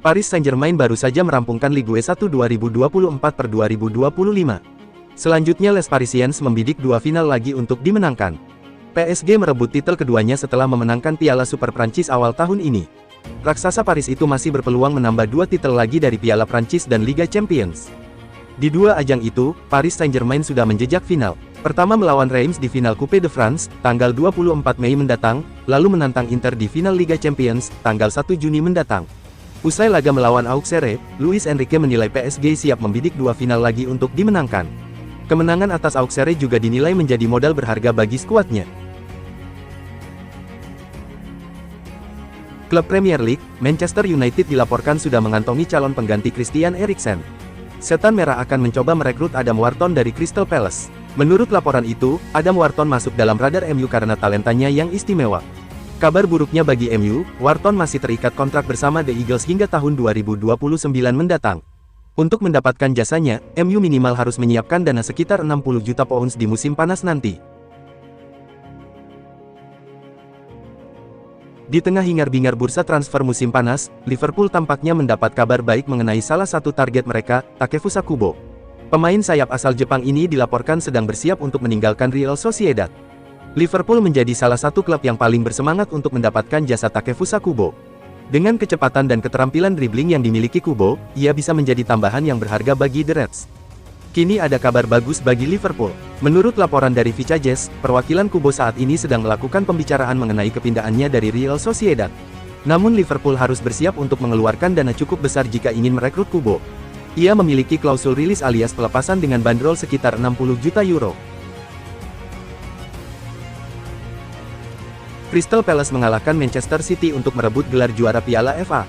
Paris Saint-Germain baru saja merampungkan Ligue 1 2024/2025. Selanjutnya Les Parisiens membidik dua final lagi untuk dimenangkan. PSG merebut titel keduanya setelah memenangkan Piala Super Prancis awal tahun ini. Raksasa Paris itu masih berpeluang menambah dua titel lagi dari Piala Prancis dan Liga Champions. Di dua ajang itu, Paris Saint-Germain sudah menjejak final. Pertama melawan Reims di final Coupe de France, tanggal 24 Mei mendatang, lalu menantang Inter di final Liga Champions, tanggal 1 Juni mendatang. Usai laga melawan Auxerre, Luis Enrique menilai PSG siap membidik dua final lagi untuk dimenangkan. Kemenangan atas Auxerre juga dinilai menjadi modal berharga bagi skuadnya. Klub Premier League, Manchester United dilaporkan sudah mengantongi calon pengganti Christian Eriksen. Setan Merah akan mencoba merekrut Adam Wharton dari Crystal Palace. Menurut laporan itu, Adam Wharton masuk dalam radar MU karena talentanya yang istimewa. Kabar buruknya bagi MU, Wharton masih terikat kontrak bersama The Eagles hingga tahun 2029 mendatang. Untuk mendapatkan jasanya, MU minimal harus menyiapkan dana sekitar 60 juta pounds di musim panas nanti. Di tengah hingar-bingar bursa transfer musim panas, Liverpool tampaknya mendapat kabar baik mengenai salah satu target mereka, Takefusa Kubo. Pemain sayap asal Jepang ini dilaporkan sedang bersiap untuk meninggalkan Real Sociedad. Liverpool menjadi salah satu klub yang paling bersemangat untuk mendapatkan jasa Takefusa Kubo. Dengan kecepatan dan keterampilan dribbling yang dimiliki Kubo, ia bisa menjadi tambahan yang berharga bagi The Reds. Kini ada kabar bagus bagi Liverpool. Menurut laporan dari Vicajes, perwakilan Kubo saat ini sedang melakukan pembicaraan mengenai kepindahannya dari Real Sociedad. Namun Liverpool harus bersiap untuk mengeluarkan dana cukup besar jika ingin merekrut Kubo. Ia memiliki klausul rilis alias pelepasan dengan bandrol sekitar 60 juta euro. Crystal Palace mengalahkan Manchester City untuk merebut gelar juara Piala FA.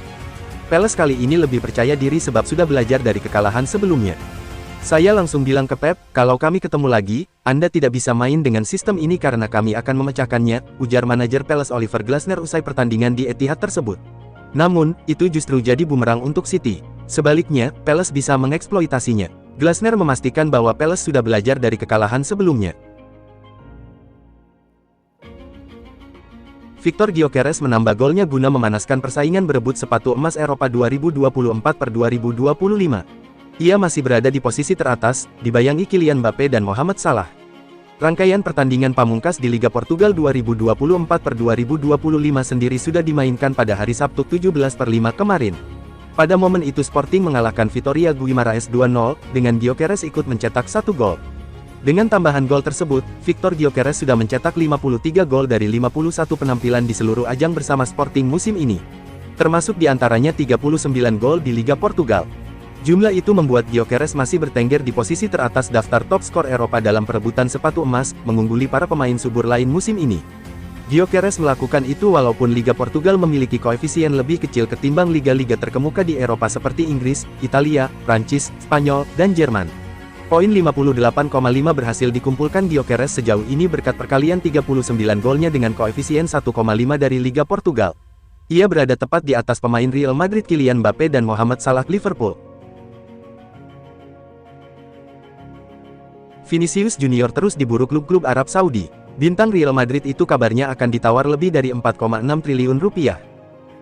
Palace kali ini lebih percaya diri sebab sudah belajar dari kekalahan sebelumnya. Saya langsung bilang ke Pep, kalau kami ketemu lagi, Anda tidak bisa main dengan sistem ini karena kami akan memecahkannya, ujar manajer Palace Oliver Glasner usai pertandingan di Etihad tersebut. Namun, itu justru jadi bumerang untuk City. Sebaliknya, Palace bisa mengeksploitasinya. Glasner memastikan bahwa Palace sudah belajar dari kekalahan sebelumnya. Victor Gyökeres menambah golnya guna memanaskan persaingan berebut sepatu emas Eropa 2024/2025. Ia masih berada di posisi teratas, dibayangi Kylian Mbappe dan Mohamed Salah. Rangkaian pertandingan pamungkas di Liga Portugal 2024/2025 sendiri sudah dimainkan pada hari Sabtu 17/5 kemarin. Pada momen itu Sporting mengalahkan Vitória Guimarães 2-0, dengan Gyökeres ikut mencetak 1 gol. Dengan tambahan gol tersebut, Victor Gyökeres sudah mencetak 53 gol dari 51 penampilan di seluruh ajang bersama Sporting musim ini. Termasuk diantaranya 39 gol di Liga Portugal. Jumlah itu membuat Gyökeres masih bertengger di posisi teratas daftar top skor Eropa dalam perebutan sepatu emas, mengungguli para pemain subur lain musim ini. Gyökeres melakukan itu walaupun Liga Portugal memiliki koefisien lebih kecil ketimbang liga-liga terkemuka di Eropa seperti Inggris, Italia, Prancis, Spanyol, dan Jerman. Poin 58,5 berhasil dikumpulkan Gyökeres sejauh ini berkat perkalian 39 golnya dengan koefisien 1,5 dari Liga Portugal. Ia berada tepat di atas pemain Real Madrid Kylian Mbappe dan Mohamed Salah Liverpool. Vinicius Junior terus diburu klub-klub Arab Saudi. Bintang Real Madrid itu kabarnya akan ditawar lebih dari 4,6 triliun rupiah.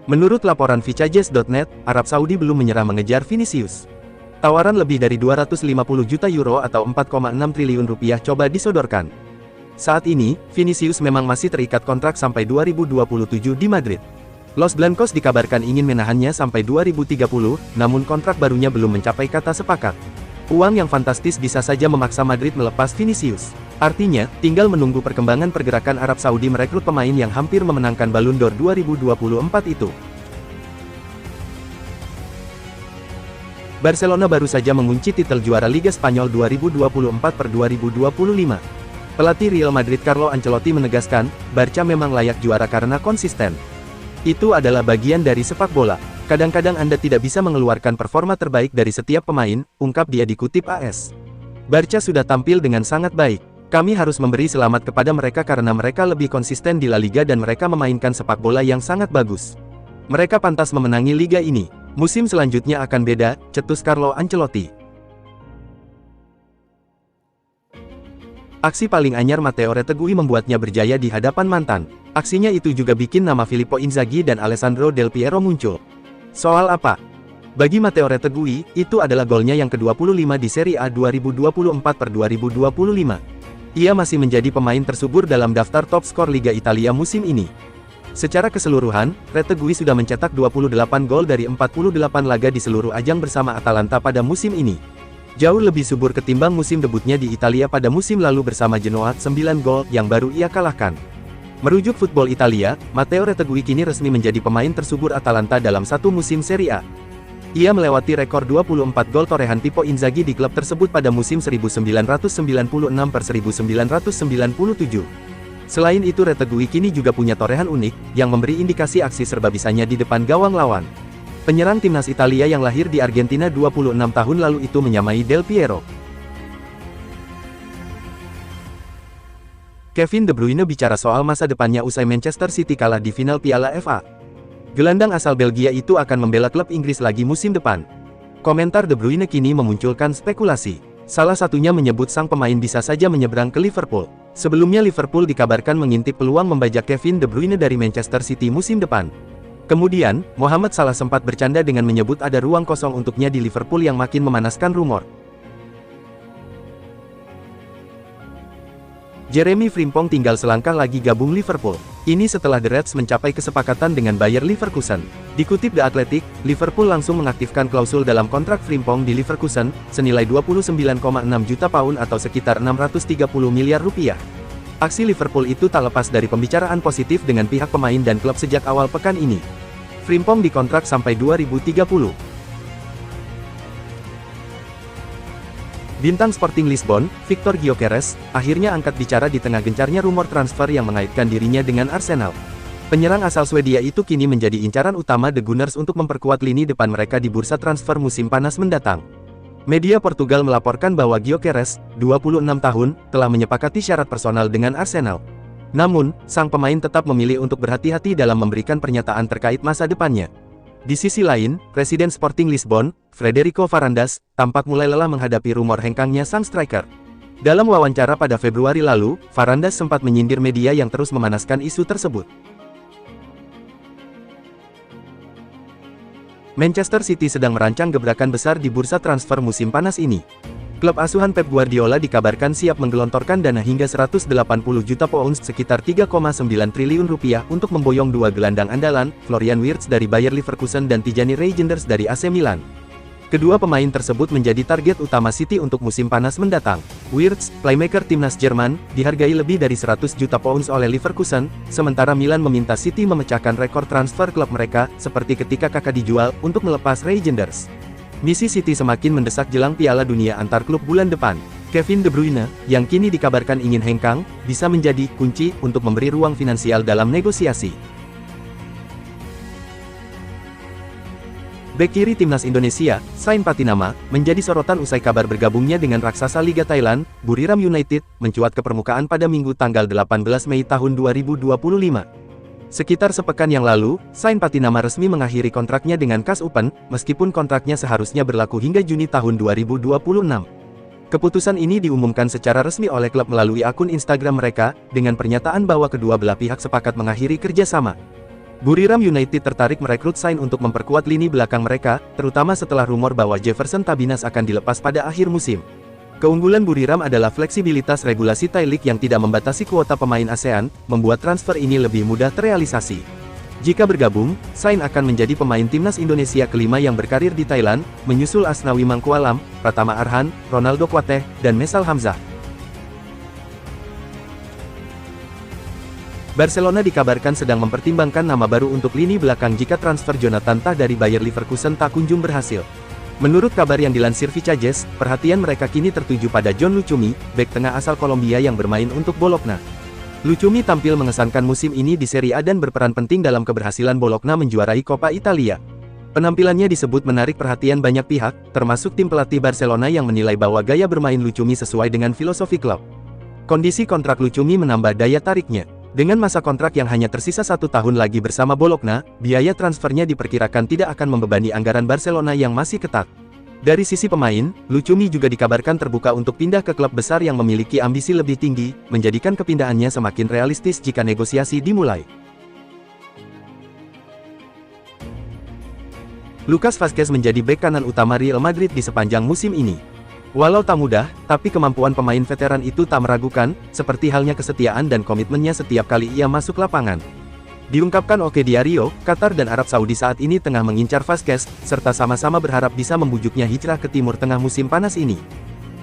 Menurut laporan Vicajes.net, Arab Saudi belum menyerah mengejar Vinicius. Tawaran lebih dari 250 juta euro atau 4,6 triliun rupiah coba disodorkan. Saat ini, Vinicius memang masih terikat kontrak sampai 2027 di Madrid. Los Blancos dikabarkan ingin menahannya sampai 2030, namun kontrak barunya belum mencapai kata sepakat. Uang yang fantastis bisa saja memaksa Madrid melepas Vinicius. Artinya, tinggal menunggu perkembangan pergerakan Arab Saudi merekrut pemain yang hampir memenangkan Ballon d'Or 2024 itu. Barcelona baru saja mengunci titel juara Liga Spanyol 2024/2025. Pelatih Real Madrid Carlo Ancelotti menegaskan, Barca memang layak juara karena konsisten. Itu adalah bagian dari sepak bola. Kadang-kadang Anda tidak bisa mengeluarkan performa terbaik dari setiap pemain, ungkap dia dikutip AS. Barca sudah tampil dengan sangat baik. Kami harus memberi selamat kepada mereka karena mereka lebih konsisten di La Liga dan mereka memainkan sepak bola yang sangat bagus. Mereka pantas memenangi liga ini. Musim selanjutnya akan beda, cetus Carlo Ancelotti. Aksi paling anyar Matteo Retegui membuatnya berjaya di hadapan mantan. Aksinya itu juga bikin nama Filippo Inzaghi dan Alessandro Del Piero muncul. Soal apa? Bagi Matteo Retegui, itu adalah golnya yang ke-25 di Serie A 2024-2025. Ia masih menjadi pemain tersubur dalam daftar top skor Liga Italia musim ini. Secara keseluruhan, Retegui sudah mencetak 28 gol dari 48 laga di seluruh ajang bersama Atalanta pada musim ini. Jauh lebih subur ketimbang musim debutnya di Italia pada musim lalu bersama Genoa, 9 gol yang baru ia kalahkan. Merujuk Football Italia, Matteo Retegui kini resmi menjadi pemain tersubur Atalanta dalam satu musim Serie A. Ia melewati rekor 24 gol torehan Pippo Inzaghi di klub tersebut pada musim 1996-1997. Selain itu Retegui kini juga punya torehan unik, yang memberi indikasi aksi serba bisanya di depan gawang lawan. Penyerang timnas Italia yang lahir di Argentina 26 tahun lalu itu menyamai Del Piero. Kevin De Bruyne bicara soal masa depannya usai Manchester City kalah di final Piala FA. Gelandang asal Belgia itu akan membela klub Inggris lagi musim depan. Komentar De Bruyne kini memunculkan spekulasi. Salah satunya menyebut sang pemain bisa saja menyeberang ke Liverpool. Sebelumnya Liverpool dikabarkan mengintip peluang membajak Kevin De Bruyne dari Manchester City musim depan. Kemudian, Mohamed Salah sempat bercanda dengan menyebut ada ruang kosong untuknya di Liverpool yang makin memanaskan rumor. Jeremy Frimpong tinggal selangkah lagi gabung Liverpool. Ini setelah The Reds mencapai kesepakatan dengan Bayer Leverkusen. Dikutip The Athletic, Liverpool langsung mengaktifkan klausul dalam kontrak Frimpong di Leverkusen, senilai 29,6 juta pound atau sekitar 630 miliar rupiah. Aksi Liverpool itu tak lepas dari pembicaraan positif dengan pihak pemain dan klub sejak awal pekan ini. Frimpong dikontrak sampai 2030. Bintang Sporting Lisbon, Victor Gyökeres, akhirnya angkat bicara di tengah gencarnya rumor transfer yang mengaitkan dirinya dengan Arsenal. Penyerang asal Swedia itu kini menjadi incaran utama The Gunners untuk memperkuat lini depan mereka di bursa transfer musim panas mendatang. Media Portugal melaporkan bahwa Gyökeres, 26 tahun, telah menyepakati syarat personal dengan Arsenal. Namun, sang pemain tetap memilih untuk berhati-hati dalam memberikan pernyataan terkait masa depannya. Di sisi lain, Presiden Sporting Lisbon, Frederico Varandas, tampak mulai lelah menghadapi rumor hengkangnya sang striker. Dalam wawancara pada Februari lalu, Varandas sempat menyindir media yang terus memanaskan isu tersebut. Manchester City sedang merancang gebrakan besar di bursa transfer musim panas ini. Klub asuhan Pep Guardiola dikabarkan siap menggelontorkan dana hingga 180 juta pounds sekitar 3,9 triliun rupiah untuk memboyong dua gelandang andalan, Florian Wirtz dari Bayer Leverkusen dan Tijani Reijnders dari AC Milan. Kedua pemain tersebut menjadi target utama City untuk musim panas mendatang. Wirtz, playmaker timnas Jerman, dihargai lebih dari 100 juta pounds oleh Leverkusen, sementara Milan meminta City memecahkan rekor transfer klub mereka, seperti ketika Kakak dijual, untuk melepas Reijnders. Misi City semakin mendesak jelang Piala Dunia antar klub bulan depan. Kevin De Bruyne, yang kini dikabarkan ingin hengkang, bisa menjadi kunci untuk memberi ruang finansial dalam negosiasi. Bek kiri timnas Indonesia, Sain Patinama, menjadi sorotan usai kabar bergabungnya dengan raksasa Liga Thailand, Buriram United, mencuat ke permukaan pada Minggu tanggal 18 Mei tahun 2025. Sekitar sepekan yang lalu, Sain Patinama resmi mengakhiri kontraknya dengan KAS Open, meskipun kontraknya seharusnya berlaku hingga Juni tahun 2026. Keputusan ini diumumkan secara resmi oleh klub melalui akun Instagram mereka, dengan pernyataan bahwa kedua belah pihak sepakat mengakhiri kerjasama. Buriram United tertarik merekrut Sain untuk memperkuat lini belakang mereka, terutama setelah rumor bahwa Jefferson Tabinas akan dilepas pada akhir musim. Keunggulan Buriram adalah fleksibilitas regulasi Thai League yang tidak membatasi kuota pemain ASEAN, membuat transfer ini lebih mudah terrealisasi. Jika bergabung, Sain akan menjadi pemain timnas Indonesia kelima yang berkarir di Thailand, menyusul Asnawi Mangkualam, Pratama Arhan, Ronaldo Kuateh, dan Mesal Hamzah. Barcelona dikabarkan sedang mempertimbangkan nama baru untuk lini belakang jika transfer Jonathan Tah dari Bayer Leverkusen tak kunjung berhasil. Menurut kabar yang dilansir Vicajes, perhatian mereka kini tertuju pada John Lucumi, bek tengah asal Kolombia yang bermain untuk Bologna. Lucumi tampil mengesankan musim ini di Serie A dan berperan penting dalam keberhasilan Bologna menjuarai Coppa Italia. Penampilannya disebut menarik perhatian banyak pihak, termasuk tim pelatih Barcelona yang menilai bahwa gaya bermain Lucumi sesuai dengan filosofi klub. Kondisi kontrak Lucumi menambah daya tariknya. Dengan masa kontrak yang hanya tersisa 1 tahun lagi bersama Bologna, biaya transfernya diperkirakan tidak akan membebani anggaran Barcelona yang masih ketat. Dari sisi pemain, Lucumi juga dikabarkan terbuka untuk pindah ke klub besar yang memiliki ambisi lebih tinggi, menjadikan kepindahannya semakin realistis jika negosiasi dimulai. Lucas Vazquez menjadi bek kanan utama Real Madrid di sepanjang musim ini. Walau tak mudah, tapi kemampuan pemain veteran itu tak meragukan, seperti halnya kesetiaan dan komitmennya setiap kali ia masuk lapangan. Diungkapkan OK Diario, Qatar dan Arab Saudi saat ini tengah mengincar Vazquez, serta sama-sama berharap bisa membujuknya hijrah ke Timur Tengah musim panas ini.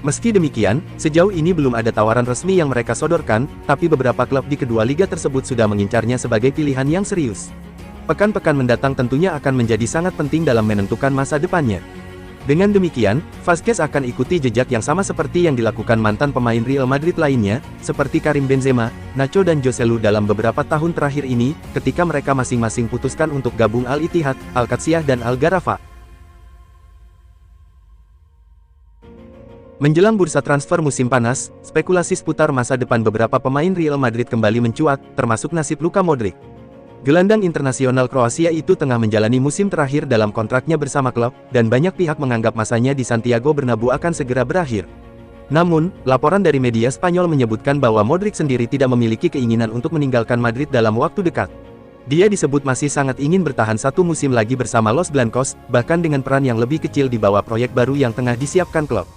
Meski demikian, sejauh ini belum ada tawaran resmi yang mereka sodorkan, tapi beberapa klub di kedua liga tersebut sudah mengincarnya sebagai pilihan yang serius. Pekan-pekan mendatang tentunya akan menjadi sangat penting dalam menentukan masa depannya. Dengan demikian, Vazquez akan ikuti jejak yang sama seperti yang dilakukan mantan pemain Real Madrid lainnya, seperti Karim Benzema, Nacho dan Joselu dalam beberapa tahun terakhir ini, ketika mereka masing-masing putuskan untuk gabung Al-Ittihad, Al-Qadsiah dan Al-Gharafa. Menjelang bursa transfer musim panas, spekulasi seputar masa depan beberapa pemain Real Madrid kembali mencuat, termasuk nasib Luka Modric. Gelandang internasional Kroasia itu tengah menjalani musim terakhir dalam kontraknya bersama klub, dan banyak pihak menganggap masanya di Santiago Bernabeu akan segera berakhir. Namun, laporan dari media Spanyol menyebutkan bahwa Modric sendiri tidak memiliki keinginan untuk meninggalkan Madrid dalam waktu dekat. Dia disebut masih sangat ingin bertahan satu musim lagi bersama Los Blancos, bahkan dengan peran yang lebih kecil di bawah proyek baru yang tengah disiapkan klub.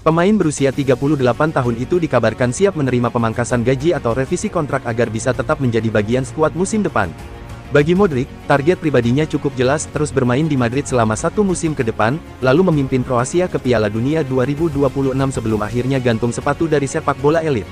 Pemain berusia 38 tahun itu dikabarkan siap menerima pemangkasan gaji atau revisi kontrak agar bisa tetap menjadi bagian skuad musim depan. Bagi Modric, target pribadinya cukup jelas, terus bermain di Madrid selama satu musim ke depan, lalu memimpin Kroasia ke Piala Dunia 2026 sebelum akhirnya gantung sepatu dari sepak bola elit.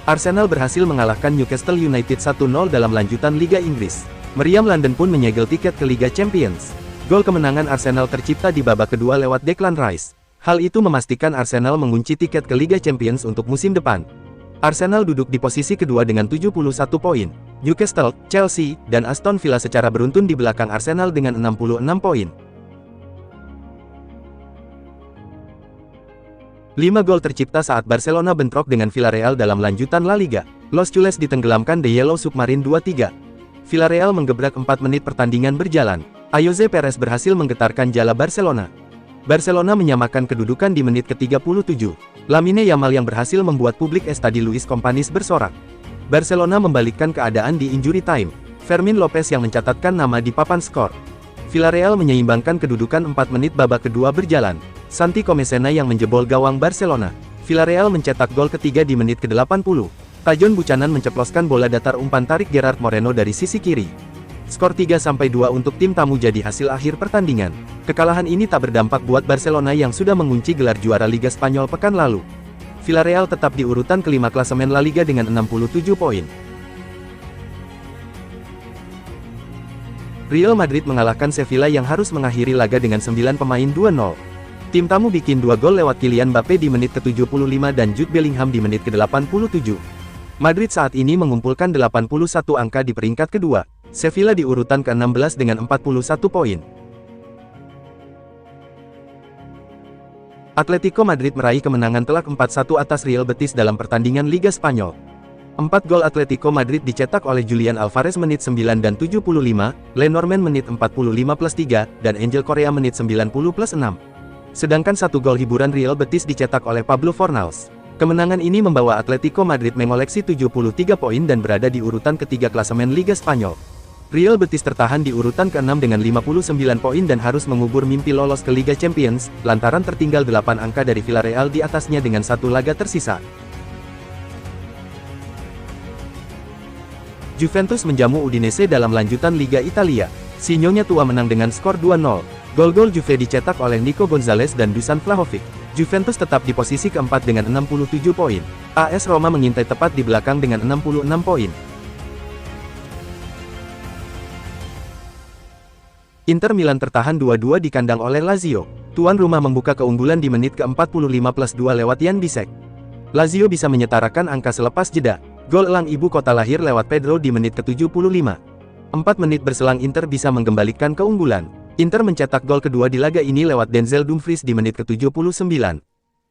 Arsenal berhasil mengalahkan Newcastle United 1-0 dalam lanjutan Liga Inggris. Meriam London pun menyegel tiket ke Liga Champions. Gol kemenangan Arsenal tercipta di babak kedua lewat Declan Rice. Hal itu memastikan Arsenal mengunci tiket ke Liga Champions untuk musim depan. Arsenal duduk di posisi kedua dengan 71 poin. Newcastle, Chelsea, dan Aston Villa secara beruntun di belakang Arsenal dengan 66 poin. 5 gol tercipta saat Barcelona bentrok dengan Villarreal dalam lanjutan La Liga. Los Culés ditenggelamkan The Yellow Submarine 2-3. Villarreal menggebrak 4 menit pertandingan berjalan. Ayoze Perez berhasil menggetarkan jala Barcelona. Barcelona menyamakan kedudukan di menit ke-37. Lamine Yamal yang berhasil membuat publik Estadi Luis Companys bersorak. Barcelona membalikkan keadaan di injury time. Fermin Lopez yang mencatatkan nama di papan skor. Villarreal menyeimbangkan kedudukan 4 menit babak kedua berjalan. Santi Comesena yang menjebol gawang Barcelona. Villarreal mencetak gol ketiga di menit ke-80. Tajon Buchanan menceploskan bola datar umpan tarik Gerard Moreno dari sisi kiri. Skor 3-2 untuk tim tamu jadi hasil akhir pertandingan. Kekalahan ini tak berdampak buat Barcelona yang sudah mengunci gelar juara Liga Spanyol pekan lalu. Villarreal tetap di urutan kelima klasemen La Liga dengan 67 poin. Real Madrid mengalahkan Sevilla yang harus mengakhiri laga dengan 9 pemain 2-0. Tim tamu bikin 2 gol lewat Kylian Mbappe di menit ke-75 dan Jude Bellingham di menit ke-87. Madrid saat ini mengumpulkan 81 angka di peringkat kedua. Sevilla di urutan ke-16 dengan 41 poin. Atletico Madrid meraih kemenangan telak 4-1 atas Real Betis dalam pertandingan Liga Spanyol. 4 gol Atletico Madrid dicetak oleh Julian Alvarez menit 9 dan 75, Lenormand menit 45+3, dan Angel Correa menit 90+6. Sedangkan 1 gol hiburan Real Betis dicetak oleh Pablo Fornals. Kemenangan ini membawa Atletico Madrid mengoleksi 73 poin dan berada di urutan ketiga klasemen Liga Spanyol. Real Betis tertahan di urutan ke-6 dengan 59 poin dan harus mengubur mimpi lolos ke Liga Champions, lantaran tertinggal 8 angka dari Villarreal di atasnya dengan 1 laga tersisa. Juventus menjamu Udinese dalam lanjutan Liga Italia. Sinyonya tua menang dengan skor 2-0. Gol-gol Juve dicetak oleh Nico Gonzalez dan Dusan Vlahovic. Juventus tetap di posisi keempat dengan 67 poin. AS Roma mengintai tepat di belakang dengan 66 poin. Inter Milan tertahan 2-2 di kandang oleh Lazio. Tuan rumah membuka keunggulan di menit ke-45+2 lewat Jan Bisek. Lazio bisa menyetarakan angka selepas jeda. Gol elang ibu kota lahir lewat Pedro di menit ke-75. 4 menit berselang Inter bisa menggembalikan keunggulan. Inter mencetak gol kedua di laga ini lewat Denzel Dumfries di menit ke-79.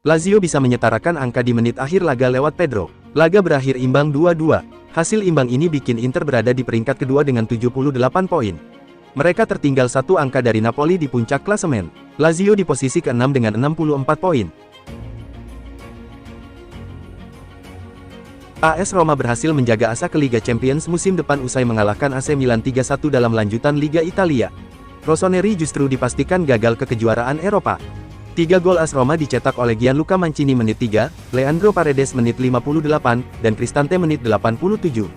Lazio bisa menyetarakan angka di menit akhir laga lewat Pedro. Laga berakhir imbang 2-2. Hasil imbang ini bikin Inter berada di peringkat kedua dengan 78 poin. Mereka tertinggal 1 angka dari Napoli di puncak klasemen. Lazio di posisi ke-6 dengan 64 poin. AS Roma berhasil menjaga asa ke Liga Champions musim depan usai mengalahkan AC Milan 3-1 dalam lanjutan Liga Italia. Rossoneri justru dipastikan gagal ke kejuaraan Eropa. 3 gol AS Roma dicetak oleh Gianluca Mancini menit 3, Leandro Paredes menit 58, dan Cristante menit 87.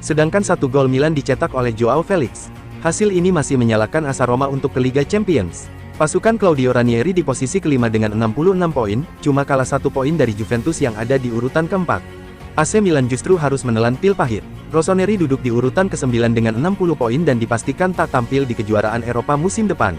Sedangkan 1 gol Milan dicetak oleh Joao Felix. Hasil ini masih menyalakan asa Roma untuk ke Liga Champions. Pasukan Claudio Ranieri di posisi kelima dengan 66 poin, cuma kalah 1 poin dari Juventus yang ada di urutan keempat. AC Milan justru harus menelan pil pahit. Rossoneri duduk di urutan ke-9 dengan 60 poin dan dipastikan tak tampil di kejuaraan Eropa musim depan.